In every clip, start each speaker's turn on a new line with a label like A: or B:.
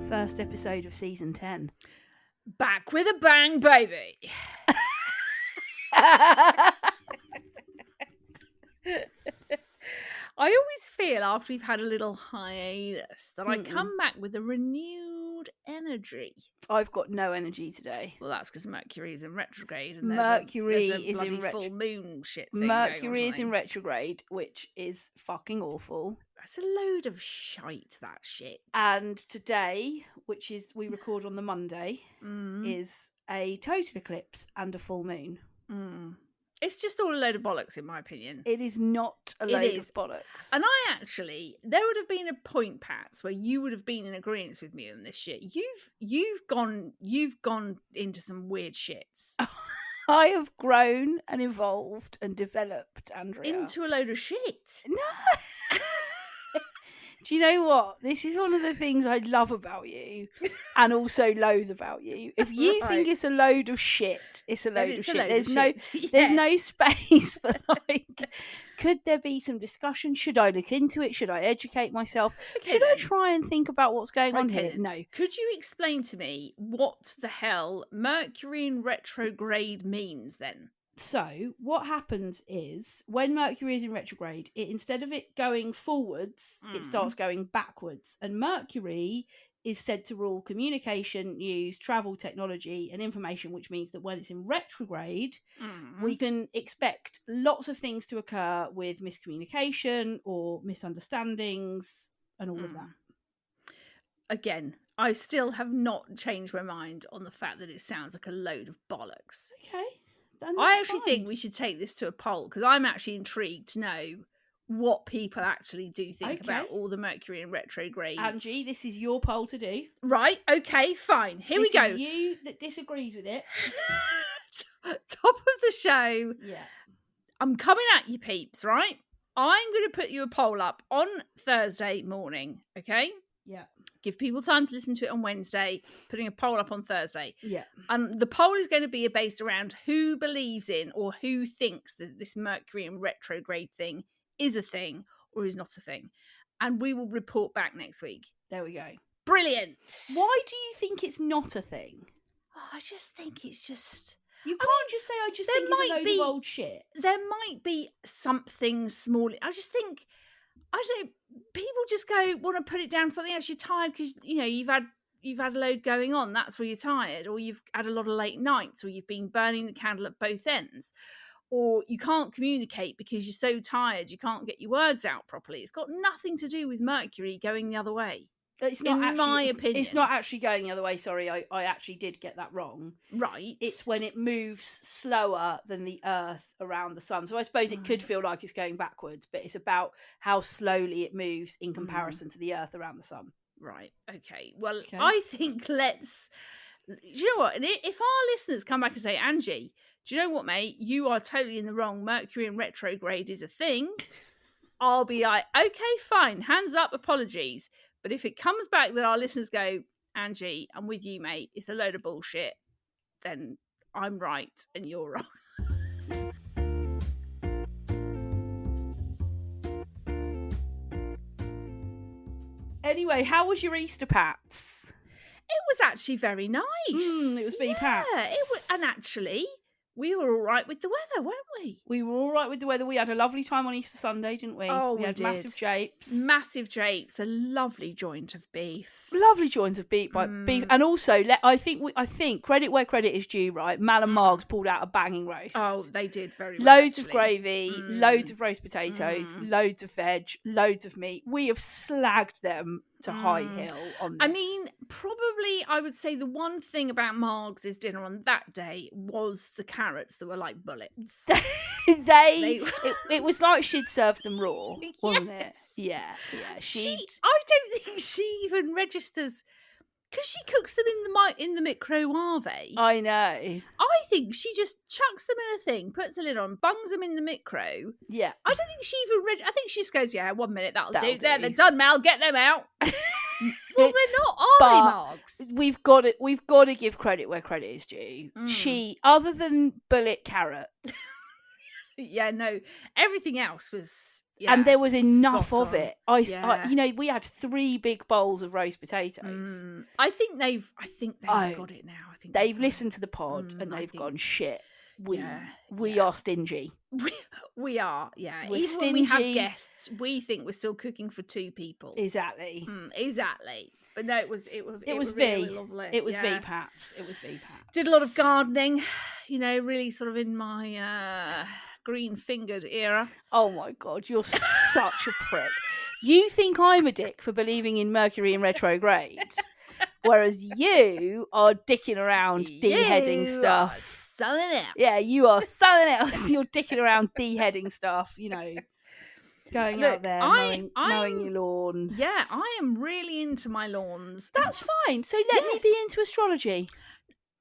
A: First episode of season 10.
B: Back with a bang, baby. I always feel after we've had a little hiatus that I come back with a renewed energy.
A: I've got no energy today.
B: Well, that's because Mercury is in retrograde and
A: Mercury
B: there's a
A: is
B: bloody
A: in
B: full moon shit thing
A: Mercury is
B: going on.
A: in retrograde, which is fucking awful.
B: That's a load of shite, that shit.
A: And today, which is we record on the Monday, is a total eclipse and a full moon.
B: It's just all a load of bollocks, in my opinion.
A: It is not a load of bollocks.
B: And there would have been a point, Pats, where you would have been in agreement with me on this shit. You've gone into some weird shits.
A: I have grown and evolved and developed, Andrea.
B: Into a load of shit.
A: No. Do you know what? This is one of the things I love about you and also loathe about you. If you think it's a load of shit, it's a load of shit. There's no space for could there be some discussion? Should I look into it? Should I educate myself? Should I try and think about what's going on here? No.
B: Could you explain to me what the hell Mercury in retrograde means then?
A: So what happens is when Mercury is in retrograde, instead of it going forwards, it starts going backwards. And Mercury is said to rule communication, news, travel, technology, and information, which means that when it's in retrograde, we can expect lots of things to occur with miscommunication or misunderstandings and all of that.
B: Again, I still have not changed my mind on the fact that it sounds like a load of bollocks.
A: Okay.
B: I actually think we should take this to a poll because I'm actually intrigued to know what people actually do think about all the Mercury in retrograde.
A: Angie, this is your poll to do.
B: Right, okay, fine. Here we go.
A: This is you that disagrees with it.
B: Top of the show.
A: Yeah. I'm
B: coming at you, peeps, right? I'm going to put you a poll up on Thursday morning, okay?
A: Yeah.
B: Give people time to listen to it on Wednesday, putting a poll up on Thursday.
A: Yeah.
B: And the poll is going to be based around who believes in or who thinks that this Mercury in retrograde thing is a thing or is not a thing. And we will report back next week.
A: There we go.
B: Brilliant.
A: Why do you think it's not a thing?
B: Oh, I just think it's just...
A: You can't just say, I just think it's a load of old shit.
B: There might be something small. I just think... I don't know, people just want to put it down to something else. You're tired because, you've had a load going on. That's why you're tired. Or you've had a lot of late nights. Or you've been burning the candle at both ends. Or you can't communicate because you're so tired you can't get your words out properly. It's got nothing to do with Mercury going the other way.
A: It's not
B: in my opinion.
A: It's not actually going the other way. Sorry, I actually did get that wrong.
B: Right.
A: It's when it moves slower than the Earth around the sun. So I suppose it could feel like it's going backwards, but it's about how slowly it moves in comparison to the Earth around the sun.
B: Right. Okay. Well, I think do you know what? And if our listeners come back and say, Angie, do you know what, mate? You are totally in the wrong. Mercury in retrograde is a thing. I'll be like, okay, fine. Hands up, apologies. But if it comes back that our listeners go, Angie, I'm with you, mate, it's a load of bullshit, then I'm right and you're wrong.
A: Anyway, how was your Easter, Pats?
B: It was actually very nice.
A: It was very Pats.
B: And actually, we were all right with the weather, weren't we?
A: We were all right with the weather. We had a lovely time on Easter Sunday, didn't we?
B: Oh,
A: we had
B: did.
A: Massive japes.
B: Massive japes, a lovely joint of beef.
A: Lovely joints of beef, and also I think credit where credit is due. Right, Mal and Margs pulled out a banging roast.
B: Oh, they did very well.
A: Loads of gravy, loads of roast potatoes, loads of veg, loads of meat. We have slagged them to high hill on this.
B: I mean, probably I would say the one thing about Margs' dinner on that day was the carrots that were like bullets.
A: It was like she'd served them raw, wasn't it? Yeah.
B: I don't think she even registers because she cooks them in the microwave.
A: I know.
B: I think she just chucks them in a thing, puts a lid on, bungs them in the micro.
A: Yeah.
B: I don't think she even I think she just goes, yeah, 1 minute, that'll do. There, they're done, Mal, get them out. Well, they're not, are they, Margs?
A: We've got to give credit where credit is due. She, other than bullet carrots,
B: Yeah, no, everything else was,
A: and there was enough
B: spot
A: of
B: on.
A: it. We had 3 big bowls of roast potatoes.
B: I think they've got it now. I think
A: they've listened to the pod and they've gone, shit. We are stingy.
B: We are, yeah.
A: We're
B: Even when we have guests, we think we're still cooking for 2 people.
A: Exactly.
B: Exactly. But no, it was
A: V.
B: really lovely.
A: It was V-Pats. It was V-Pats.
B: Did a lot of gardening, really sort of in my green-fingered era.
A: Oh my God, you're such a prick. You think I'm a dick for believing in Mercury in retrograde, whereas you are dicking around de-heading stuff.
B: Something else.
A: Yeah, you are something else. You're dicking around de-heading stuff, going out there, mowing your lawn.
B: Yeah, I am really into my lawns.
A: That's fine. So let me be into astrology.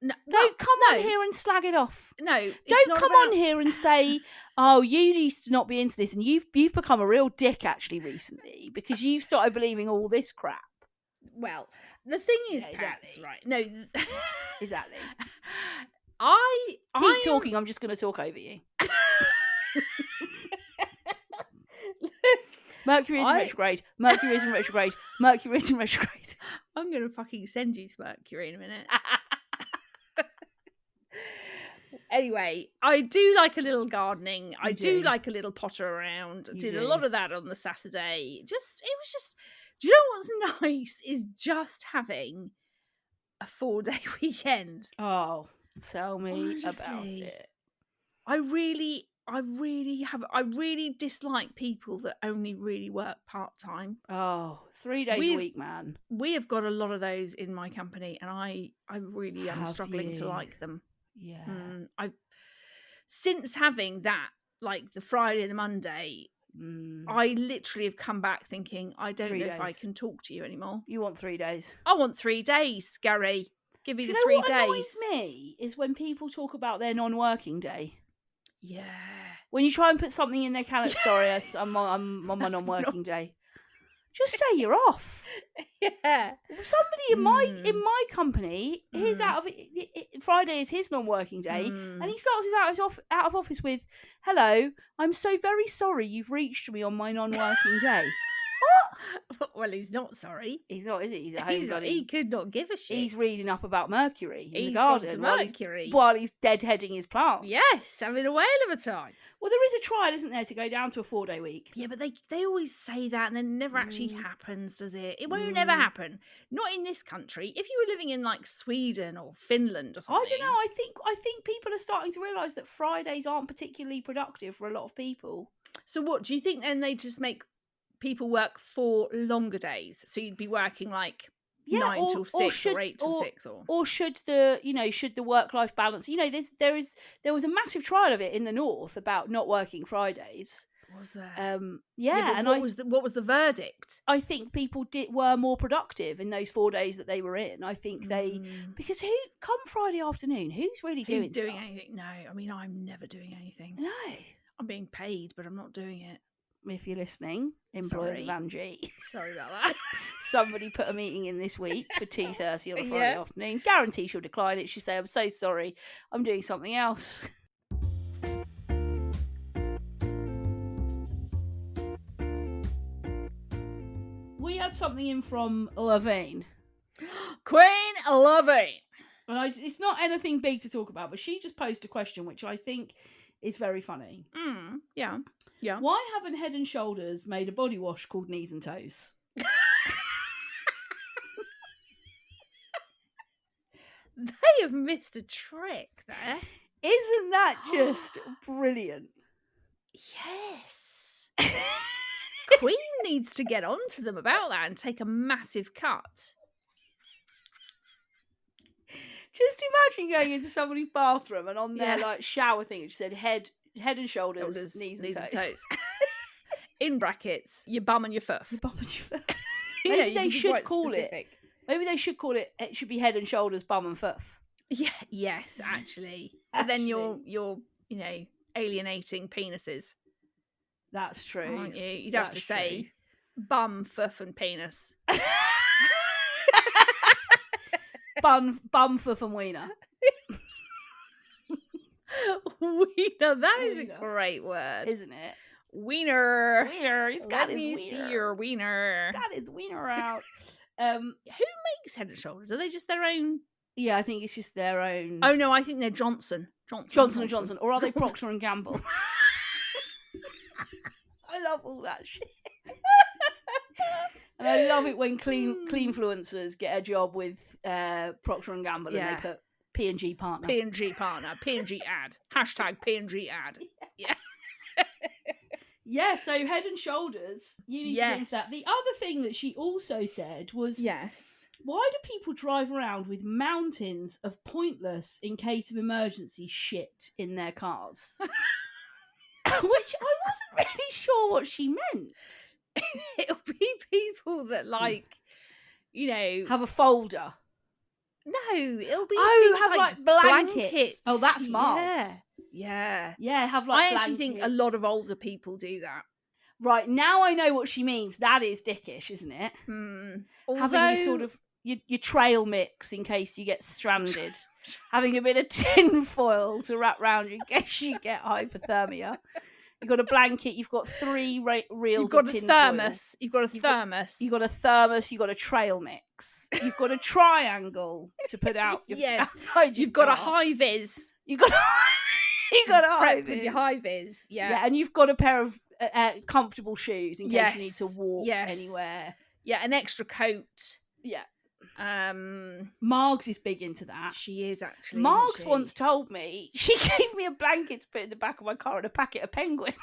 B: No,
A: don't come on here and slag it off.
B: No,
A: don't come on here and say, "Oh, you used to not be into this, and you've become a real dick actually recently because you've started believing all this crap."
B: Well, the thing is,
A: exactly.
B: Right? No,
A: exactly.
B: Keep
A: talking. I'm just going to talk over you. Mercury is in retrograde. Mercury is in retrograde. Mercury is in retrograde.
B: I'm going to fucking send you to Mercury in a minute. Anyway, I do like a little gardening. I do like a little potter around. Did a lot of that on the Saturday. It was just, do you know what's nice is just having a 4-day weekend.
A: Oh, tell me about it.
B: I really dislike people that only really work part-time.
A: Oh, 3 days a week, man.
B: We have got a lot of those in my company, and I really am struggling to like them.
A: Yeah.
B: Since having that, like the Friday and the Monday, I literally have come back thinking, I don't know if I can talk to you anymore.
A: You want 3 days?
B: I want 3 days, Gary. Give me the 3 days. What
A: annoys me is when people talk about their non-working day.
B: Yeah.
A: When you try and put something in their calendar, sorry, I'm on my non-working day. Just say you're off.
B: Yeah.
A: Somebody in my company, his Friday is his non-working day, and he starts out of office with, "Hello, I'm so very sorry you've reached me on my non-working day."
B: What? Well, he's not sorry.
A: He's not, is he? He's at home.
B: He could not give a shit.
A: He's reading up about Mercury in the
B: Gone
A: garden
B: to Mercury
A: while he's deadheading his plants.
B: Yes, having a whale of a time.
A: Well, there is a trial, isn't there, to go down to a 4-day week?
B: Yeah, but they always say that, and then it never actually happens, does it? It won't never happen. Not in this country. If you were living in like Sweden or Finland or something.
A: I don't know. I think people are starting to realise that Fridays aren't particularly productive for a lot of people.
B: So what do you think? Then they just make people work 4 longer days, so you'd be working like 9 till 6 or 8 till 6,
A: or should the work-life balance? There was a massive trial of it in the north about not working Fridays.
B: Was there?
A: Yeah, and
B: what was the verdict?
A: I think people were more productive in those 4 days that they were in. I think because come Friday afternoon, who's really doing
B: anything? No, I mean I'm never doing anything.
A: No,
B: I'm being paid, but I'm not doing it.
A: If you're listening, employers of Ange.
B: Sorry about that.
A: Somebody put a meeting in this week for 2:30 on a Friday afternoon. Guarantee she'll decline it. She'll say, "I'm so sorry, I'm doing something else." We had something in from Levine.
B: Queen Levine.
A: And it's not anything big to talk about, but she just posed a question which I think is very funny.
B: Yeah. Yeah.
A: Why haven't Head and Shoulders made a body wash called Knees and Toes?
B: They have missed a trick there.
A: Isn't that just brilliant?
B: Yes. Queen needs to get onto them about that and take a massive cut.
A: Just imagine going into somebody's bathroom and on their like shower thing it just said head and shoulders, knees and toes.
B: In brackets, your bum and your foof.
A: Your bum and your foof. Maybe they should call specific. Maybe they should call it. It should be Head and Shoulders, bum and foof.
B: Yeah. Yes, actually. But then you're alienating penises.
A: That's true.
B: Aren't you? You'd have to say bum, foof, and penis.
A: Bum, foof, and wiener.
B: Wiener. That is a great word,
A: isn't it?
B: Wiener.
A: He's got his wiener.
B: Let me see your wiener.
A: He's got his wiener out.
B: Who makes Head and Shoulders? Are they just their own?
A: Yeah, I think it's just their own.
B: Oh no, I think they're Johnson & Johnson.
A: Or are they Procter & Gamble? I love all that shit. And I love it when cleanfluencers get a job with Procter & Gamble and they put P&G partner.
B: P&G partner. P&G ad. Hashtag P&G ad. Yeah.
A: Yeah, so Head and Shoulders, you need to get into that. The other thing that she also said was, why do people drive around with mountains of pointless, in case of emergency, shit in their cars? Which I wasn't really sure what she meant.
B: It'll be people that, like, you know...
A: have a folder.
B: No, it'll be
A: have like blankets. Oh, that's Margs.
B: Yeah,
A: have like blankets.
B: I actually think a lot of older people do that.
A: Right, now I know what she means. That is dickish, isn't it? Having your sort of your trail mix in case you get stranded. Having a bit of tin foil to wrap round you in case you get hypothermia. You've got a blanket. You've got 3 reels of tin foil.
B: You've got a thermos.
A: You've got a thermos. You've got a trail mix. You've got a triangle to put out outside.
B: You've got a high vis.
A: You've got a high vis.
B: With your high vis. Yeah,
A: and you've got a pair of comfortable shoes in case you need to walk anywhere.
B: Yeah, an extra coat.
A: Yeah. Margs is big into that.
B: She is actually.
A: Margs once told me she gave me a blanket to put in the back of my car and a packet of penguins.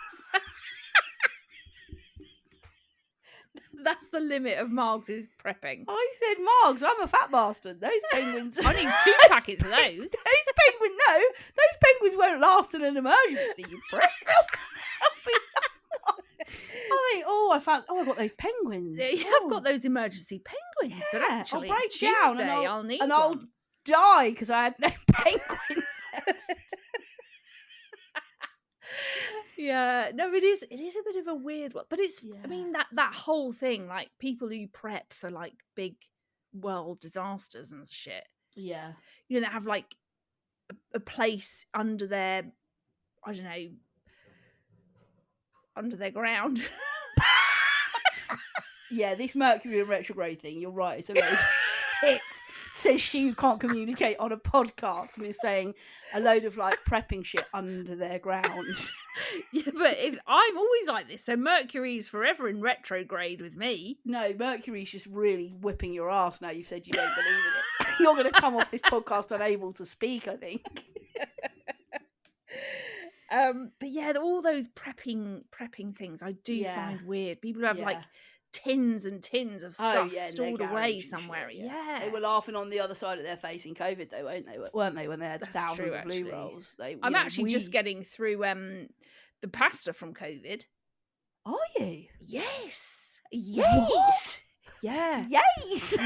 B: That's the limit of Margs' prepping.
A: I said, Margs, I'm a fat bastard. Those penguins.
B: I need 2 packets of those.
A: Those penguins won't last in an emergency, you prick. I got those penguins.
B: Yeah, I've got those emergency penguins, but actually
A: I'll break
B: it's Tuesday.
A: down and
B: I'll need
A: and
B: one.
A: I'll die because I had no penguins left.
B: Yeah, no, it is a bit of a weird one, but it's. I mean that whole thing, like people who prep for like big world disasters and shit.
A: Yeah,
B: you know, that have like a place under their, I don't know, under their ground.
A: Yeah, this Mercury in retrograde thing, you're right, it's a load of shit. Says she who can't communicate on a podcast and is saying a load of like prepping shit under their ground.
B: Yeah, but I'm always like this, so Mercury's forever in retrograde with me.
A: No, Mercury's just really whipping your ass now you've said you don't believe in it. You're going to come off this podcast unable to speak, I think.
B: But yeah, all those prepping things I do find weird. People who have like tins and tins of stuff stored away somewhere. Yeah.
A: They were laughing on the other side of their face in COVID though, weren't they, when they had thousands of loo rolls.
B: I'm actually just getting through the pasta from COVID.
A: Are you?
B: Yes.
A: What?
B: Yeah.
A: Yes.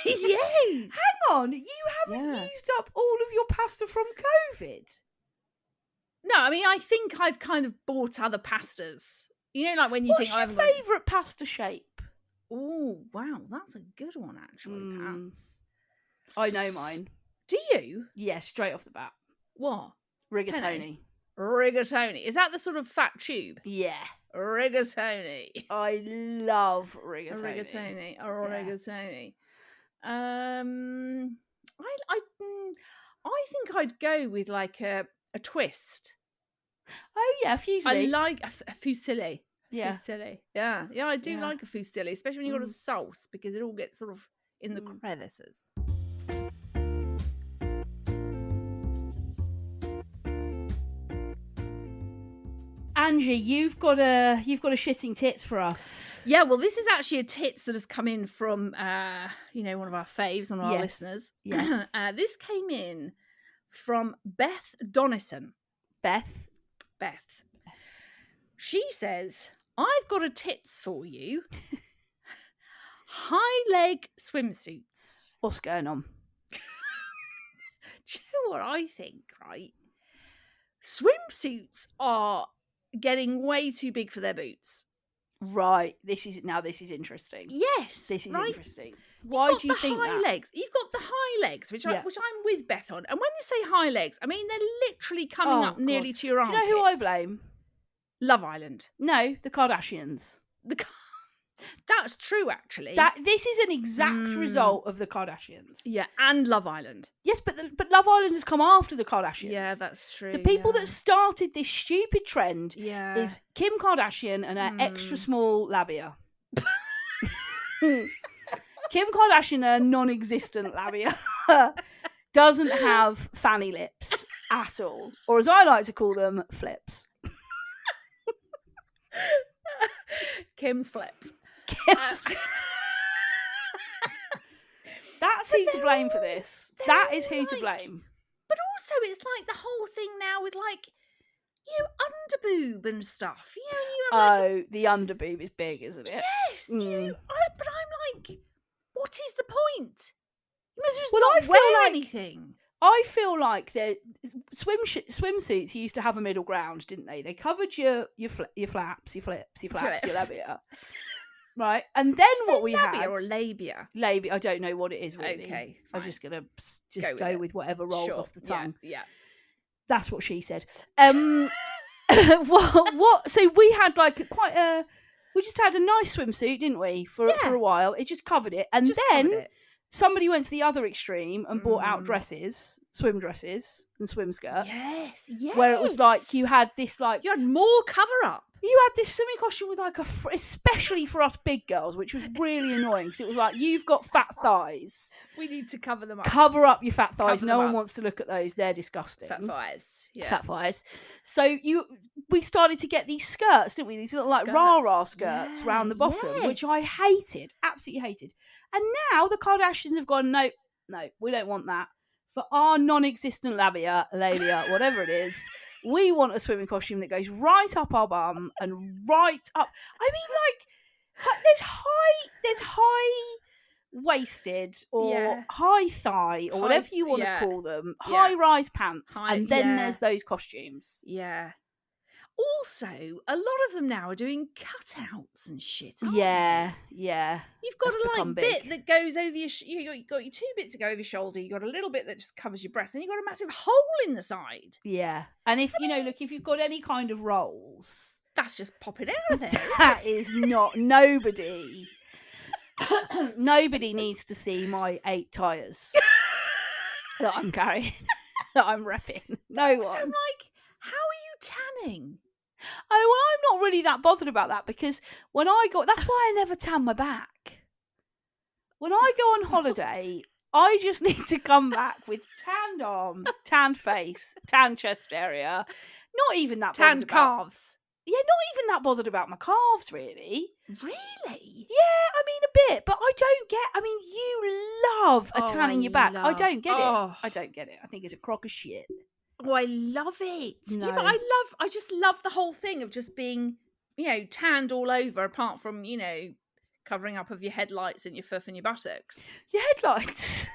B: Yes.
A: Hang on, you haven't used up all of your pasta from COVID?
B: No, I mean, I think I've kind of bought other pastas. You know, like when you
A: What's
B: think
A: your favourite pasta shape?
B: Oh, wow, that's a good one, actually, Pats.
A: I know mine.
B: Do you?
A: Yeah, straight off the bat.
B: What?
A: Rigatoni.
B: Rigatoni. Is that the sort of fat tube?
A: Yeah.
B: Rigatoni.
A: I love rigatoni.
B: Rigatoni. I think I'd go with like a twist.
A: Oh yeah, fusilli.
B: I like a fusilli.
A: Yeah.
B: Fusilli. Yeah, I do like a fusilli, especially when you've got a sauce, because it all gets sort of in the crevices.
A: Angie, you've got a shitting tits for us.
B: Yeah, well, this is actually a tits that has come in from one of our faves, one of our listeners.
A: Yes.
B: This came in from Beth Donison.
A: Beth.
B: She says, I've got a tits for you. High leg swimsuits.
A: What's going on?
B: Do you know what I think, right? Swimsuits are getting way too big for their boots.
A: Right. This is interesting.
B: Yes.
A: This is interesting. Why do you think
B: high
A: that?
B: legs? You've got the high legs, which I'm with Beth on. And when you say high legs, I mean they're literally coming up nearly to your armpit.
A: Do you know who I blame?
B: Love Island.
A: No, the Kardashians.
B: That's true, actually.
A: This is an exact result of the Kardashians.
B: Yeah, and Love Island.
A: Yes, but Love Island has come after the Kardashians.
B: Yeah, that's true.
A: The people that started this stupid trend is Kim Kardashian and her extra small labia. Kim Kardashian, her non-existent labia, doesn't have fanny lips at all, or as I like to call them, flips.
B: Kim's flips.
A: That's who to blame for this. That is who to blame.
B: But also, it's like the whole thing now with underboob and stuff.
A: The underboob is big, isn't it?
B: Yes. But I'm like, what is the point? You must just
A: I
B: wear anything.
A: I feel like swimsuits used to have a middle ground, didn't they? They covered your flaps, your flips, your labia. Right, and then what we had...
B: Labia or labia?
A: Labia, I don't know what it is really.
B: Okay,
A: I'm just going to go with whatever rolls off the tongue.
B: Yeah.
A: That's what she said. What? So we had we just had a nice swimsuit, didn't we, for a while. It just covered it. And then somebody went to the other extreme and bought out swim dresses and swim skirts.
B: Yes.
A: Where it was like you had this
B: you had more cover up.
A: You had this swimming costume with especially for us big girls, which was really annoying because it was like, you've got fat thighs.
B: We need to cover them up.
A: Cover up your fat thighs. No one wants to look at those. They're disgusting.
B: Fat thighs. Yeah.
A: Fat thighs. So we started to get these skirts, didn't we? These little rah-rah skirts round the bottom, which I hated. Absolutely hated. And now the Kardashians have gone, no, we don't want that. For our non-existent labia, whatever it is, we want a swimming costume that goes right up our bum and right up. I mean, there's high waisted or high thigh or whatever you want to call them, high rise pants, and then there's those costumes.
B: Yeah. Also, a lot of them now are doing cutouts and shit.
A: Yeah.
B: You've got a bit that goes over your. You've got your two bits that go over your shoulder. You've got a little bit that just covers your breast, and you've got a massive hole in the side.
A: Yeah, and if if you've got any kind of rolls,
B: that's just popping out of there.
A: That is not nobody. Nobody needs to see my 8 tyres that I'm carrying, that I'm repping. No one.
B: So I'm like, how are you tanning?
A: Oh, well, I'm not really that bothered about that because that's why I never tan my back. When I go on holiday, I just need to come back with tanned arms, tanned face, tanned chest area. Not even that bothered
B: tanned calves.
A: Yeah, not even that bothered about my calves, really.
B: Really?
A: Yeah, I mean, a bit, but I don't get... I mean, you love tanning your back. I don't get it. I don't get it. I think it's a crock of shit.
B: Oh, I love it.
A: No.
B: Yeah, but I just love the whole thing of just being, tanned all over, apart from, covering up of your headlights and your foof and your buttocks.
A: Your headlights?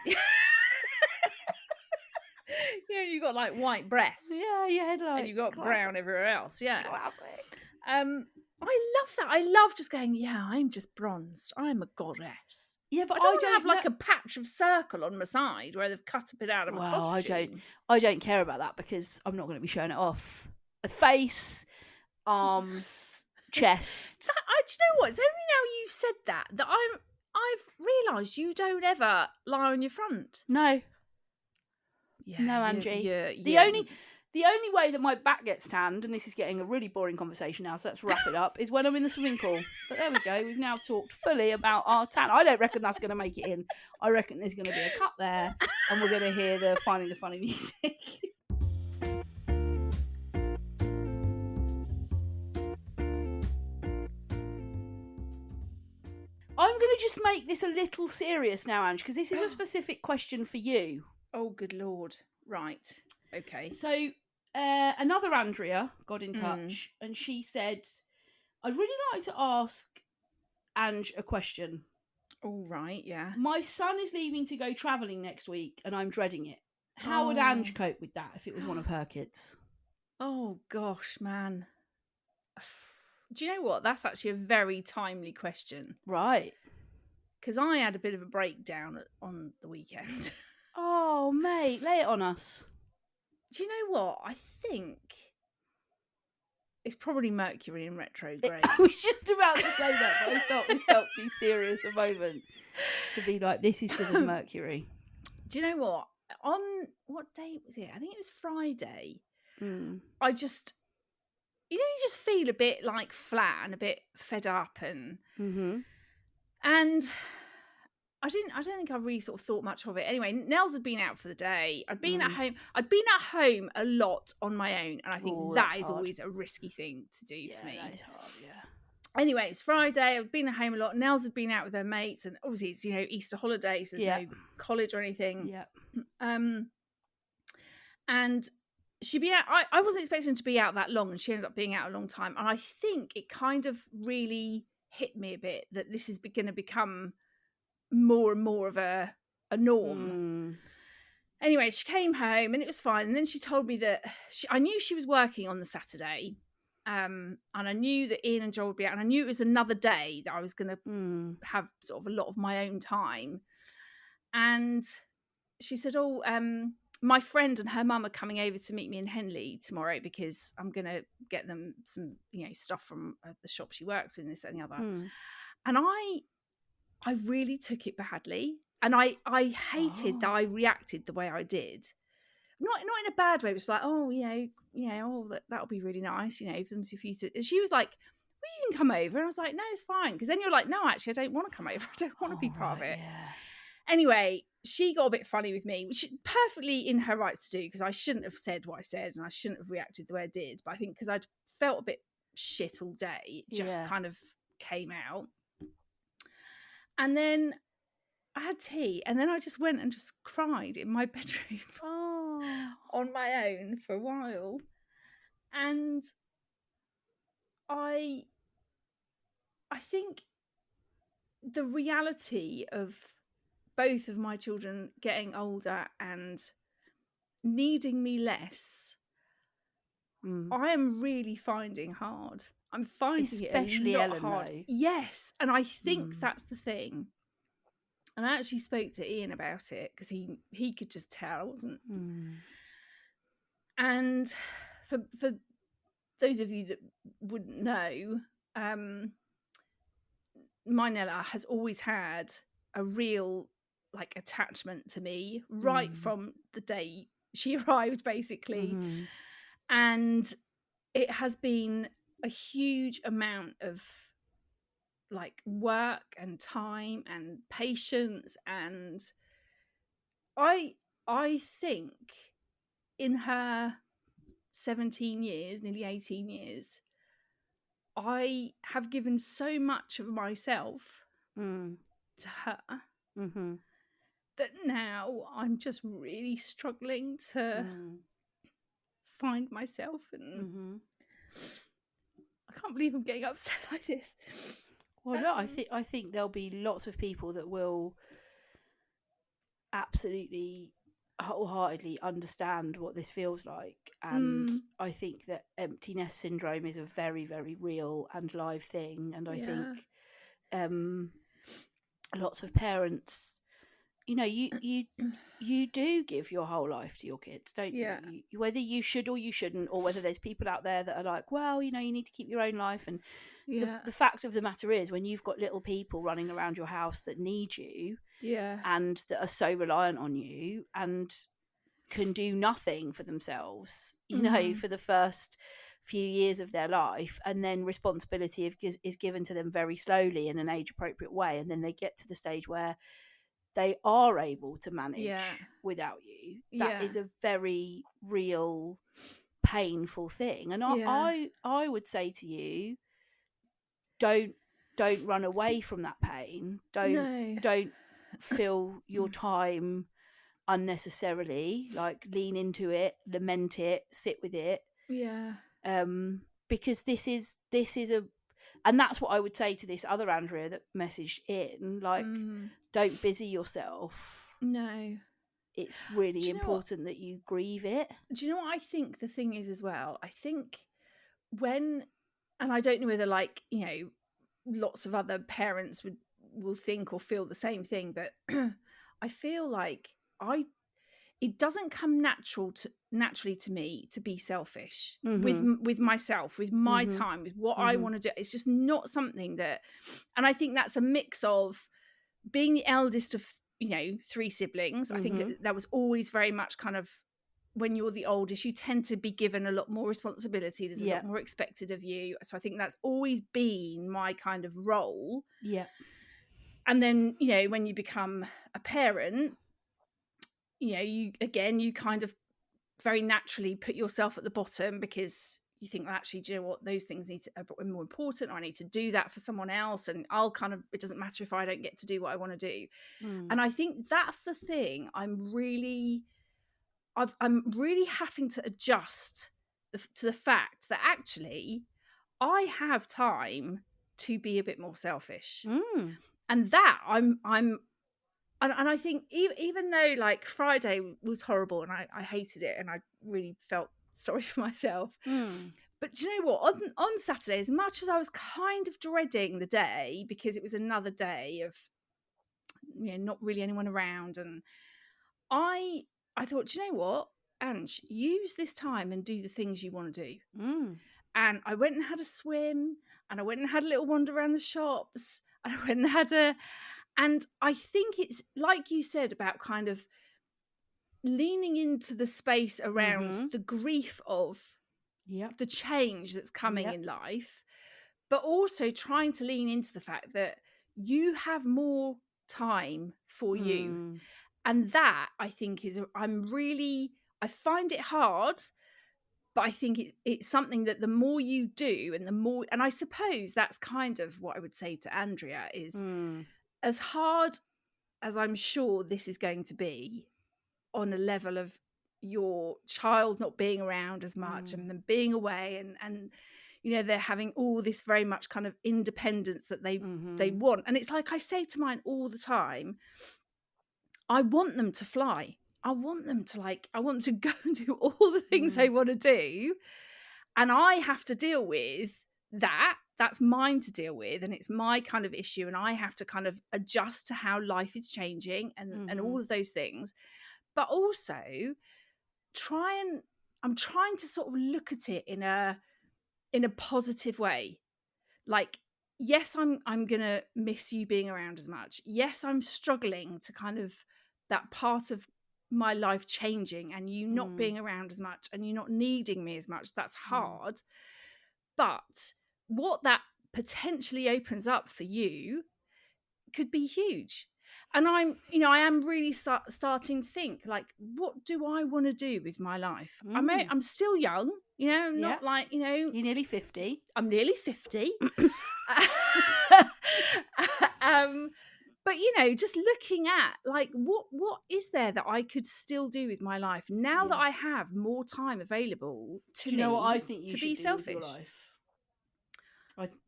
B: You've got white breasts.
A: Yeah, your headlights.
B: And you've got brown everywhere else. Yeah.
A: Classic.
B: I love that. I love just going, I'm just bronzed. I'm a goddess.
A: Yeah, but
B: I don't have a patch of circle on my side where they've cut a bit out of my costume.
A: I don't care about that because I'm not going to be showing it off. A face, arms, chest.
B: Do you know what? It's only now you've said that I've realised you don't ever lie on your front.
A: No.
B: Yeah,
A: no, Angie. The only way that my back gets tanned, and this is getting a really boring conversation now, so let's wrap it up, is when I'm in the swimming pool. But there we go. We've now talked fully about our tan. I don't reckon that's going to make it in. I reckon there's going to be a cut there, and we're going to hear the Finding the Funny music. I'm going to just make this a little serious now, Ange, because this is a specific question for you.
B: Oh, good Lord. Right. Okay.
A: So another Andrea got in touch and she said, I'd really like to ask Ange a question.
B: All right, yeah.
A: My son is leaving to go travelling next week and I'm dreading it. How would Ange cope with that if it was one of her kids?
B: Oh, gosh, man. Do you know what? That's actually a very timely question.
A: Right.
B: because I had a bit of a breakdown on the weekend.
A: Oh, mate, lay it on us.
B: Do you know what? I think it's probably Mercury in retrograde.
A: I was just about to say that, but I felt this felt too serious a moment to be like, this is because of Mercury.
B: Do you know what? On what day was it? I think it was Friday. I just, you just feel a bit like flat and a bit fed up, and and I don't think I really sort of thought much of it. Anyway, Nels had been out for the day. I'd been at home. I'd been at home a lot on my own, and I think that is always a risky thing to do for me.
A: That is hard, yeah.
B: Anyway, it's Friday. I've been at home a lot. Nels had been out with her mates, and obviously it's Easter holidays. There's no college or anything.
A: Yeah.
B: And she'd be out. I wasn't expecting her to be out that long, and she ended up being out a long time. And I think it kind of really hit me a bit that this is going to become more and more of a norm. Anyway, she came home and it was fine. And then she told me that I knew she was working on the Saturday. And I knew that Ian and Joel would be out, and I knew it was another day that I was going to have sort of a lot of my own time. And she said, my friend and her mum are coming over to meet me in Henley tomorrow because I'm going to get them some, stuff from the shop she works with, and this and the other. And I really took it badly, and I hated that I reacted the way I did. Not in a bad way. It was like, that'll be really nice, for them to you to. And she was like, well, you can come over, and I was like, no, it's fine. Because then you're like, no, actually, I don't want to come over. I don't want to be part of it.
A: Yeah.
B: Anyway, she got a bit funny with me, which is perfectly in her rights to do, because I shouldn't have said what I said, and I shouldn't have reacted the way I did. But I think because I'd felt a bit shit all day, it just kind of came out. And then I had tea, and then I just went and just cried in my bedroom on my own for a while. And I think the reality of both of my children getting older and needing me less, I am really finding hard. I'm finding
A: especially
B: it a lot
A: Ellen,
B: hard.
A: though.
B: Yes, and I think that's the thing. And I actually spoke to Ian about it because he could just tell, wasn't. And for those of you that wouldn't know, my Nella has always had a real attachment to me right from the day she arrived, basically. And it has been a huge amount of work and time and patience, and I think in her 17 years, nearly 18 years, I have given so much of myself to her that now I'm just really struggling to find myself, and I can't believe I'm getting upset like this.
A: Well, no, I think there'll be lots of people that will absolutely wholeheartedly understand what this feels like, and I think that empty nest syndrome is a very, very real and live thing, and I think lots of parents, you do give your whole life to your kids, don't you? Whether you should or you shouldn't, or whether there's people out there that are like, well, you need to keep your own life, and the fact of the matter is, when you've got little people running around your house that need you and that are so reliant on you and can do nothing for themselves, for the first few years of their life, and then responsibility is given to them very slowly in an age appropriate way, and then they get to the stage where they are able to manage without you. That is a very real, painful thing. And I would say to you, don't run away from that pain. Don't fill your time unnecessarily. Lean into it, lament it, sit with it. Because this is a, and that's what I would say to this other Andrea that messaged in. Don't busy yourself.
B: No.
A: It's really important that you grieve it.
B: Do you know what I think the thing is as well? I think when, and I don't know whether lots of other parents would will think or feel the same thing, but I feel like it doesn't come naturally to me to be selfish with myself, with my time, with what I want to do. It's just not something that, and I think that's a mix of being the eldest of 3 siblings. I think that was always very much kind of, when you're the oldest, you tend to be given a lot more responsibility. There's a lot more expected of you. So I think that's always been my kind of role.
A: Yeah.
B: And then, when you become a parent, you kind of very naturally put yourself at the bottom, because you think, well, actually, do you know what? Those things are more important, or I need to do that for someone else. And it doesn't matter if I don't get to do what I want to do. And I think that's the thing I'm really having to adjust to the fact that actually I have time to be a bit more selfish. And that and I think even though like Friday was horrible and I hated it and I really felt sorry for myself, but do you know what? On Saturday, as much as I was kind of dreading the day, because it was another day of not really anyone around, and I thought, do you know what, Ange, use this time and do the things you want to do. And I went and had a swim, and I went and had a little wander around the shops, and I went and had and I think it's like you said about kind of leaning into the space around the grief of the change that's coming in life, but also trying to lean into the fact that you have more time for you. And that, I think, I find it hard, but I think it's something that the more you do and I suppose that's kind of what I would say to Andrea is, as hard as I'm sure this is going to be on a level of your child not being around as much and them being away and they're having all this very much kind of independence that they want. And it's like I say to mine all the time, I want them to fly. I want them to go and do all the things they want to do. And I have to deal with that. That's mine to deal with. And it's my kind of issue. And I have to kind of adjust to how life is changing and all of those things. But also I'm trying to sort of look at it in a positive way. Like, yes, I'm gonna miss you being around as much. Yes, I'm struggling to kind of that part of my life changing and you not being around as much and you not needing me as much. That's hard. But what that potentially opens up for you could be huge. And I am really starting to think, like, what do I want to do with my life? I'm still young, not like,
A: You're nearly 50.
B: I'm nearly 50. But, just looking at, like, what is there that I could still do with my life now that I have more time available to
A: do you know what I think you
B: to
A: should
B: be
A: do
B: selfish?
A: With your life?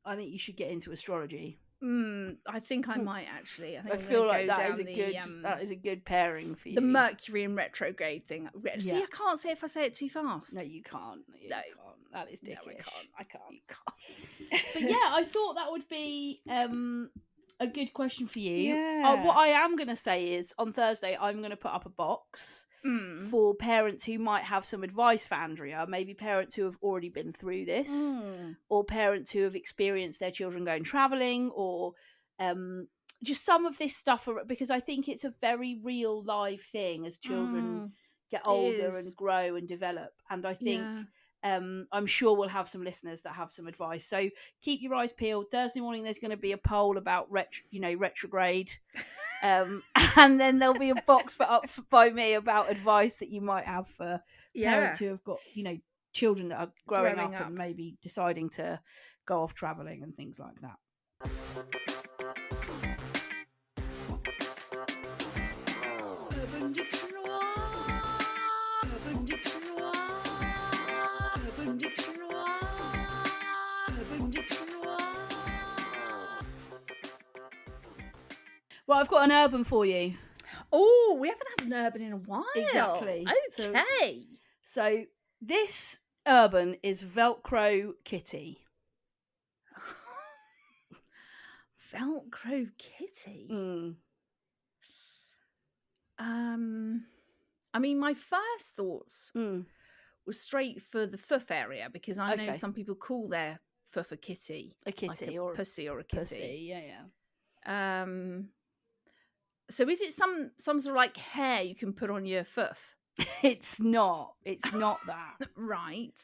A: I think you should get into astrology.
B: I think I might actually. I
A: feel like that is a good pairing for you.
B: The Mercury in retrograde thing. See, I can't say if I say it too fast.
A: No, you can't. You can't. That is dickish.
B: No, I can't.
A: You can't. But yeah, I thought that would be a good question for you.
B: Yeah.
A: What I am going to say is on Thursday I'm going to put up a box for parents who might have some advice for Andrea, maybe parents who have already been through this, or parents who have experienced their children going travelling, or just some of this stuff, because I think it's a very real live thing as children get older and grow and develop. And I think I'm sure we'll have some listeners that have some advice. So keep your eyes peeled. Thursday morning there's going to be a poll about retrograde. And then there'll be a box put up by me about advice that you might have for parents who have got, children that are growing up and maybe deciding to go off travelling and things like that. Well, I've got an urban for you.
B: Oh, we haven't had an urban in a while.
A: Exactly.
B: Okay.
A: So this urban is Velcro Kitty.
B: Velcro kitty. I mean, my first thoughts were straight for the foof area, because I know some people call their foof a kitty.
A: A kitty,
B: like
A: or
B: pussy, or a kitty.
A: Pussy, yeah.
B: So is it some sort of like hair you can put on your foof?
A: It's not that.
B: Right.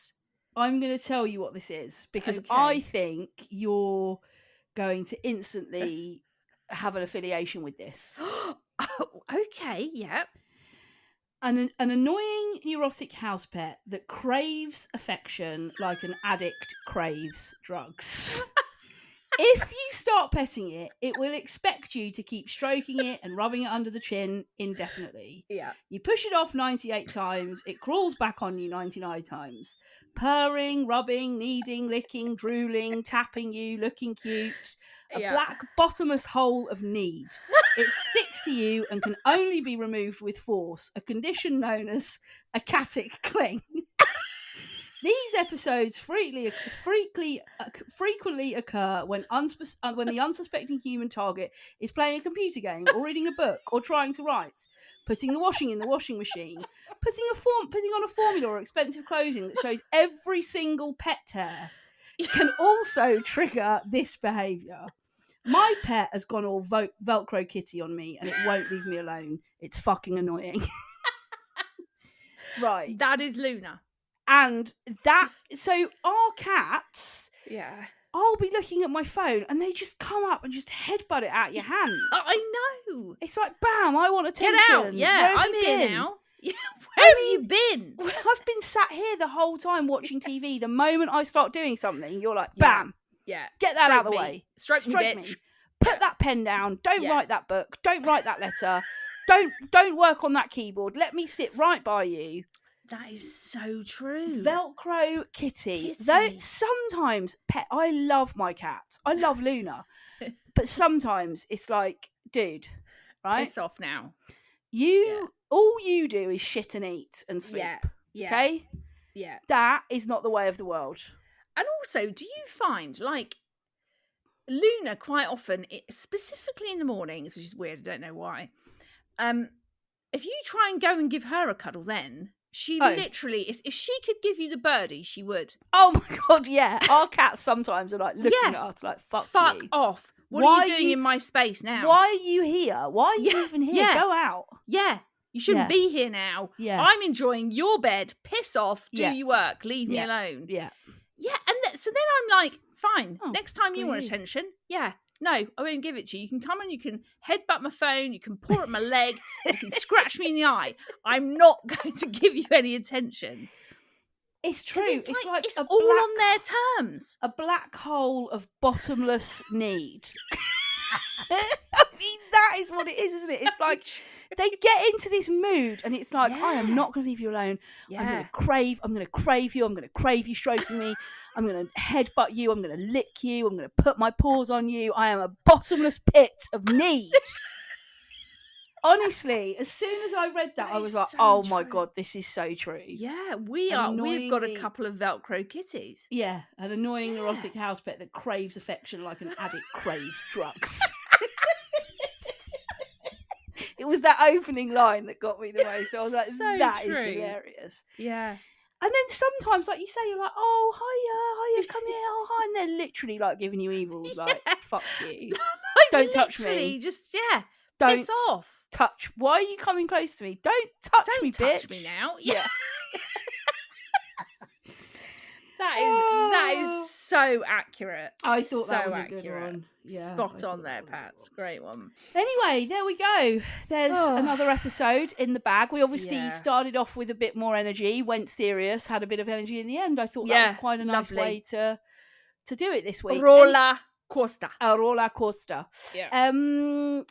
A: I'm going to tell you what this is, because I think you're going to instantly have an affiliation with this.
B: Oh, okay, yeah.
A: An annoying neurotic house pet that craves affection like an addict craves drugs. If you start petting it, it will expect you to keep stroking it and rubbing it under the chin indefinitely.
B: Yeah.
A: You push it off 98 times, it crawls back on you 99 times. Purring, rubbing, kneading, licking, drooling, tapping you, looking cute. A black bottomless hole of need. It sticks to you and can only be removed with force, a condition known as a catic cling. These episodes frequently occur when the unsuspecting human target is playing a computer game or reading a book or trying to write, putting the washing in the washing machine, putting on a formula or expensive clothing that shows every single pet tear can also trigger this behaviour. My pet has gone all Velcro kitty on me and it won't leave me alone. It's fucking annoying. Right.
B: That is Luna.
A: And so our cats, I'll be looking at my phone and they just come up and just headbutt it out your hand.
B: I know.
A: It's like, bam, I want attention.
B: Get out. Yeah, I'm here now. Yeah, where have you been?
A: I've been sat here the whole time watching TV. The moment I start doing something, you're like, bam.
B: Yeah.
A: Get that out of the way.
B: Stroke me.
A: Put that pen down. Don't write that book. Don't write that letter. Don't work on that keyboard. Let me sit right by you.
B: That is so true.
A: Velcro kitty. Though sometimes I love my cat. I love Luna. But sometimes it's like, dude, right?
B: Piss off now.
A: All you do is shit and eat and sleep.
B: Yeah.
A: Okay?
B: Yeah.
A: That is not the way of the world.
B: And also, do you find, like, Luna quite often, specifically in the mornings, which is weird, I don't know why, if you try and go and give her a cuddle then, she literally, if she could give you the birdie, she would.
A: Oh my God, yeah. Our cats sometimes are like looking at us like, fuck you.
B: Off. What are you doing in my space now?
A: Why are you here? Why are you even here? Go out.
B: Yeah. You shouldn't be here now.
A: Yeah.
B: I'm enjoying your bed. Piss off. Do your work. Leave me alone.
A: Yeah.
B: Yeah. And so then I'm like, fine. Next time you want attention. Yeah. No, I won't give it to you. You can come and you can headbutt my phone. You can paw at my leg. You can scratch me in the eye. I'm not going to give you any attention.
A: It's true. It's like
B: it's all on their terms.
A: A black hole of bottomless need. I mean, that is what it is, isn't it? It's like they get into this mood and it's like, I am not going to leave you alone. I'm going to crave you. I'm going to crave you stroking me. I'm going to headbutt you. I'm going to lick you. I'm going to put my paws on you. I am a bottomless pit of need. Honestly, as soon as I read that I was like, oh my God, this is so true.
B: Yeah, we've got a couple of Velcro kitties.
A: Yeah, an annoying neurotic house pet that craves affection like an addict craves drugs. It was that opening line that got me the most. So I was like, that is hilarious.
B: Yeah.
A: And then sometimes, like you say, you're like, oh, hiya, come here, oh, hi. And they're literally like giving you evils, like, fuck you. Don't touch me.
B: Just,
A: don't
B: piss off.
A: Touch. Why are you coming close to me? Don't touch me, bitch.
B: Don't touch me now. Yeah. That is so accurate.
A: I thought that was a good one. Yeah,
B: spot on there, Pat. Great one.
A: Anyway, there we go. There's another episode in the bag. We obviously started off with a bit more energy, went serious, had a bit of energy in the end. I thought that was quite a nice way to do it this week.
B: Roller coaster.
A: Yeah.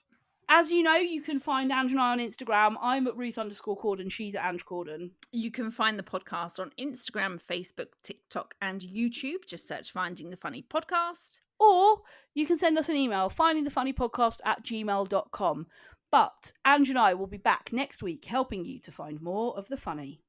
A: As you know, you can find Ange and I on Instagram. I'm at Ruth_Corden. She's at Ange Corden.
B: You can find the podcast on Instagram, Facebook, TikTok, and YouTube. Just search Finding the Funny Podcast.
A: Or you can send us an email, findingthefunnypodcast@gmail.com. But Ange and I will be back next week helping you to find more of the funny.